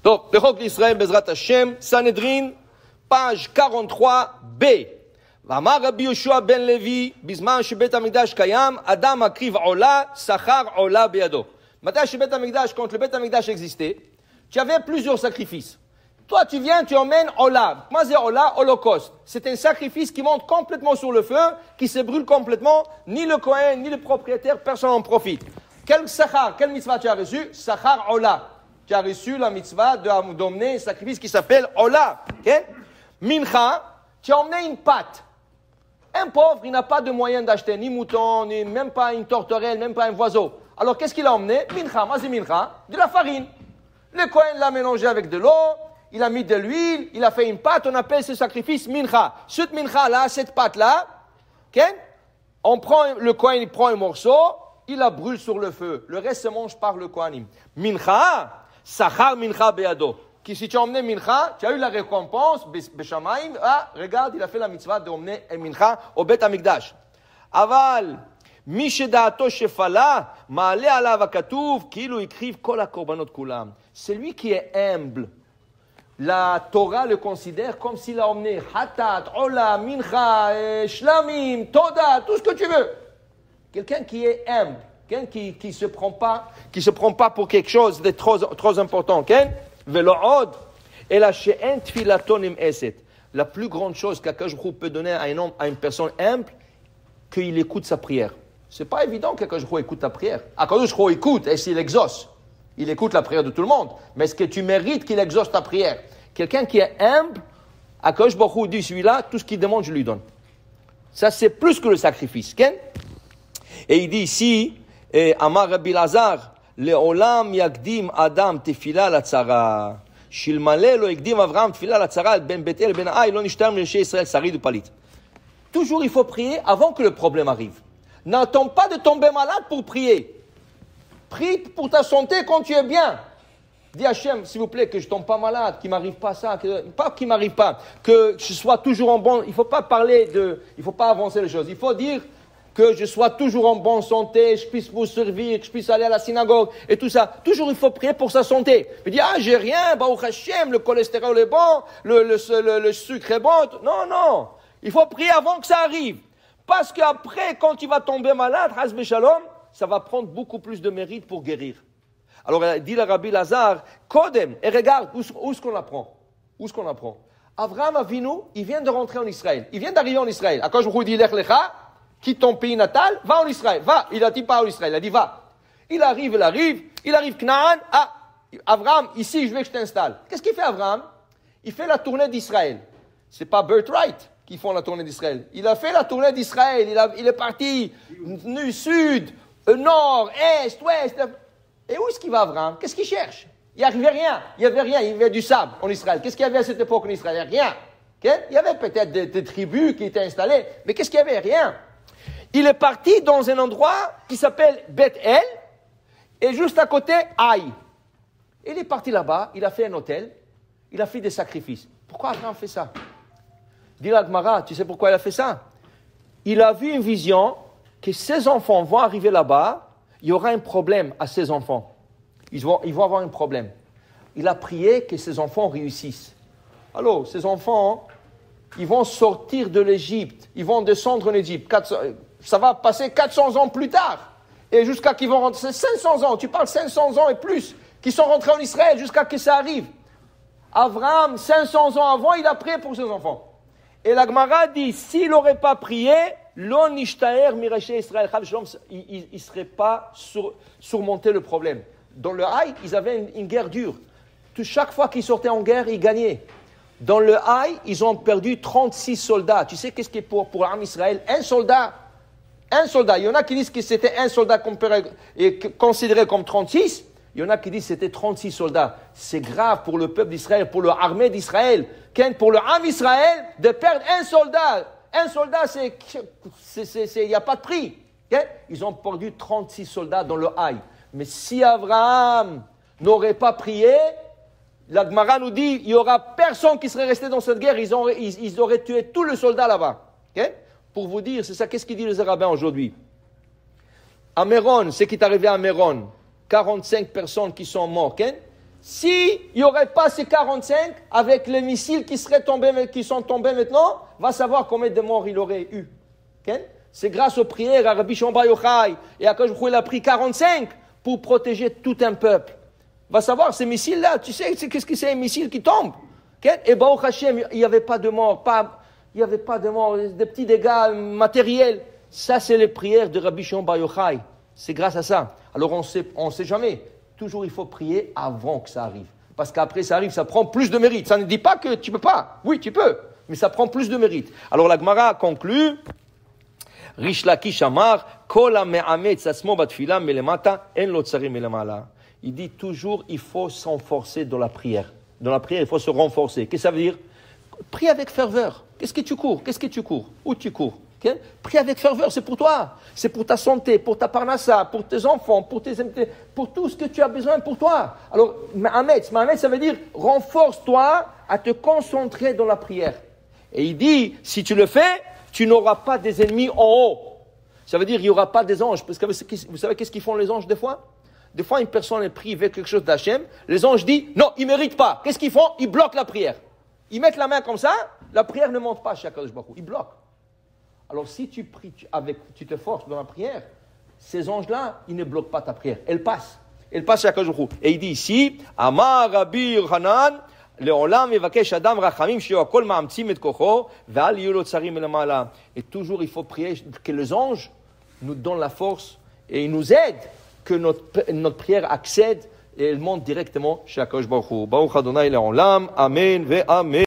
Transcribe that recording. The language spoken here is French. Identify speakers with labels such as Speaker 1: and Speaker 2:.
Speaker 1: טוב, בחוק לישראל בעזרת השם, סנהדרין, page 43b. ואמר רבי יהושע בן לוי, בזמן שבית המקדש קיים, אדם מקריב עולה, שכר עולה בידו. מתי שבית המקדש, quand le בית המקדש existait, tu avais plusieurs sacrifices. Toi, tu viens, tu emmènes Ola. Moi, c'est Ola, holocauste. C'est un sacrifice qui monte complètement sur le feu, qui se brûle complètement. Ni le Kohen, ni le propriétaire, personne n'en profite. Quel sachar, quelle mitzvah tu as reçu? Sachar Ola. Tu as reçu la mitzvah d'emmener un sacrifice qui s'appelle Ola. Okay? Mincha, tu as emmené une pâte. Un pauvre, il n'a pas de moyen d'acheter ni mouton, ni même pas une tourterelle, même pas un oiseau. Alors, qu'est-ce qu'il a emmené? Mincha, moi c'est mincha, de la farine. Le Kohen l'a mélangé avec de l'eau. Il a mis de l'huile, il a fait une pâte, on appelle ce sacrifice mincha. Cette mincha-là, cette pâte-là, okay? Le Kohen il prend un morceau, il la brûle sur le feu. Le reste se mange par le Kohanim. Mincha, sachar mincha beado. Si tu as emmené mincha, tu as eu la récompense, beshamayim, ah, regarde, il a fait la mitzvah d'emmener un mincha au Bet Amikdash. Aval, mi shedaato shefala, ma'ale alav hakatuv, kilu ikriv kol hakorbanot kulam. Celui qui est humble, la Torah le considère comme s'il a emmené Hatat, Ola, Mincha, Shlamim, Toda, tout ce que tu veux. Quelqu'un qui est humble, quelqu'un qui se prend pas pour quelque chose de trop important. Velo'od, et la she'en tfilaton im eset. La plus grande chose qu'Akadosh Baruch Hu peut donner à un homme, à une personne humble, qu'il écoute sa prière. C'est pas évident qu'Akadosh Baruch Hu écoute ta prière. Akadosh Baruch Hu écoute, et s'il exauce. Il écoute la prière de tout le monde. Mais est-ce que tu mérites qu'il exauce ta prière? Quelqu'un qui est humble, Akadosh Baruch Hu dit celui-là, tout ce qu'il demande, je lui donne. Ça, c'est plus que le sacrifice. Et il dit ici, Amar Rabbi Lazar, Le'olam yagdim Adam tefila latzara. Shilmale lo yagdim Avram tefila latzara, ben Betel, ben Ai, lo nishtam l'Eché Israël, sarid ou palit. Toujours, il faut prier avant que le problème arrive. N'attends pas de tomber malade pour prier. Prie pour ta santé quand tu es bien. Dis à Hachem, s'il vous plaît, que je ne tombe pas malade, qu'il ne m'arrive pas ça, pas qu'il ne m'arrive pas, que je sois toujours en bon. Il ne faut pas il ne faut pas avancer les choses. Il faut dire que je sois toujours en bonne santé, je puisse vous servir, que je puisse aller à la synagogue et tout ça. Toujours, il faut prier pour sa santé. Il dit, j'ai rien, Baruch Hashem, le cholestérol est bon, le sucre est bon. Non, non. Il faut prier avant que ça arrive. Parce qu'après, quand tu vas tomber malade, Hasbe Shalom, ça va prendre beaucoup plus de mérite pour guérir. Alors, dit le Rabbi Lazar, Kodem, et regarde, où est-ce qu'on apprend? Où est-ce qu'on apprend? Avraham Avinu, il vient de rentrer en Israël. Il vient d'arriver en Israël. Akadosh Baruch Hu dit, Lech Lecha, quitte ton pays natal, va en Israël. Va. Il a dit pas en Israël, il a dit va. Il arrive Canaan. Ah, Avraham, ici, je veux que je t'installe. Qu'est-ce qu'il fait Avraham? Il fait la tournée d'Israël. C'est pas Birthright qui font la tournée d'Israël. Il a fait la tournée d'Israël. Il est parti du sud, nord, est, ouest. Et où est-ce qu'il va, Avraham? Qu'est-ce qu'il cherche? Il n'y avait rien. Il y avait du sable en Israël. Qu'est-ce qu'il y avait à cette époque en Israël? Il n'y avait rien. Okay? Il y avait peut-être des tribus qui étaient installées, mais qu'est-ce qu'il y avait? Rien. Il est parti dans un endroit qui s'appelle Beth-El, et juste à côté, Haï. Il est parti là-bas, il a fait un hôtel, il a fait des sacrifices. Pourquoi Abraham fait ça? Dit la Gemara, tu sais pourquoi il a fait ça? Il a vu une vision que ses enfants vont arriver là-bas, il y aura un problème à ses enfants. Ils vont avoir un problème. Il a prié que ses enfants réussissent. Alors, ces enfants, ils vont sortir de l'Égypte, ils vont descendre en Égypte. Ça va passer 400 ans plus tard. Et jusqu'à qu'ils vont rentrer, c'est 500 ans, tu parles 500 ans et plus, qui sont rentrés en Israël jusqu'à ce que ça arrive. Abraham, 500 ans avant, il a prié pour ses enfants. Et la Gemara dit, s'il n'aurait pas prié, l'on ishtaer miraché Israël, il ne serait pas surmonté le problème. Dans le Haï, ils avaient une guerre dure. Chaque fois qu'ils sortaient en guerre, ils gagnaient. Dans le Haï, ils ont perdu 36 soldats. Tu sais qu'est-ce qui est pour l'armée Israël? Un soldat. Il y en a qui disent que c'était un soldat considéré comme 36. Il y en a qui disent que c'était 36 soldats. C'est grave pour le peuple d'Israël, pour l'armée d'Israël. Pour l'armée d'Israël, de perdre un soldat. Un soldat, il n'y a pas de prix. Okay? Ils ont perdu 36 soldats dans le Haï. Mais si Abraham n'aurait pas prié, la Gemara nous dit, il n'y aura personne qui serait resté dans cette guerre. Ils auraient tué tous les soldats là-bas. Okay? Pour vous dire, c'est ça, qu'est-ce qu'ils disent les rabbins aujourd'hui? À Méron, ce qui est arrivé à Méron, 45 personnes qui sont mortes. Okay? s'il n'y aurait pas ces 45, avec les missiles qui sont tombés maintenant, va savoir combien de morts il aurait eu. Okay? C'est grâce aux prières à Rabbi Shimon Bar Yochai et à Akadosh Baruch Hu, il a pris 45 pour protéger tout un peuple. Va savoir, ces missiles-là, tu sais qu'est-ce que c'est un missile qui tombe? Okay? Et Baruch Hashem, il n'y avait pas de morts, il n'y avait pas de morts, des petits dégâts matériels. Ça, c'est les prières de Rabbi Shimon Bar Yochai. C'est grâce à ça. Alors, on ne sait jamais. Toujours, il faut prier avant que ça arrive. Parce qu'après, ça arrive, ça prend plus de mérite. Ça ne dit pas que tu ne peux pas. Oui, tu peux. Mais ça prend plus de mérite. Alors, la Gemara conclut. Rish Lakish Amar, Kol ha'me'ametz atzmo batfila melemata, en lo tsarim melemala. Il dit toujours, il faut s'enforcer dans la prière. Dans la prière, il faut se renforcer. Qu'est-ce que ça veut dire? Prie avec ferveur. Qu'est-ce que tu cours? Où tu cours? Okay? Prie avec ferveur, c'est pour toi. C'est pour ta santé, pour ta parnassa, pour tes enfants, pour tout ce que tu as besoin pour toi. Alors, Ma'ametz, ça veut dire renforce-toi à te concentrer dans la prière. Et il dit, si tu le fais, tu n'auras pas des ennemis en haut. Ça veut dire qu'il n'y aura pas des anges. Parce que vous savez qu'est-ce qu'ils font les anges des fois? Des fois, une personne est prise avec quelque chose d'Hachem. Les anges disent, non, ils ne méritent pas. Qu'est-ce qu'ils font? Ils bloquent la prière. Ils mettent la main comme ça, la prière ne monte pas chez Akadosh Baruch Hu. Ils bloquent. Alors, si tu pries, tu te forces dans la prière, ces anges-là, ils ne bloquent pas ta prière. Elles passent. Elles passent chez Akadosh Baruch Hu. Et il dit ici, Amar Rabbi Yochanan, Le'olam yevakesh adam rachamim she'u hakol ma'amtzim et kocho, ve'al yiyu lo tsarim melamala. Et toujours, il faut prier que les anges nous donnent la force et ils nous aident, que notre prière accède et elle monte directement chez Akadosh Baruch Hu. Baruch Adonai Le'olam. Amen ve'amen.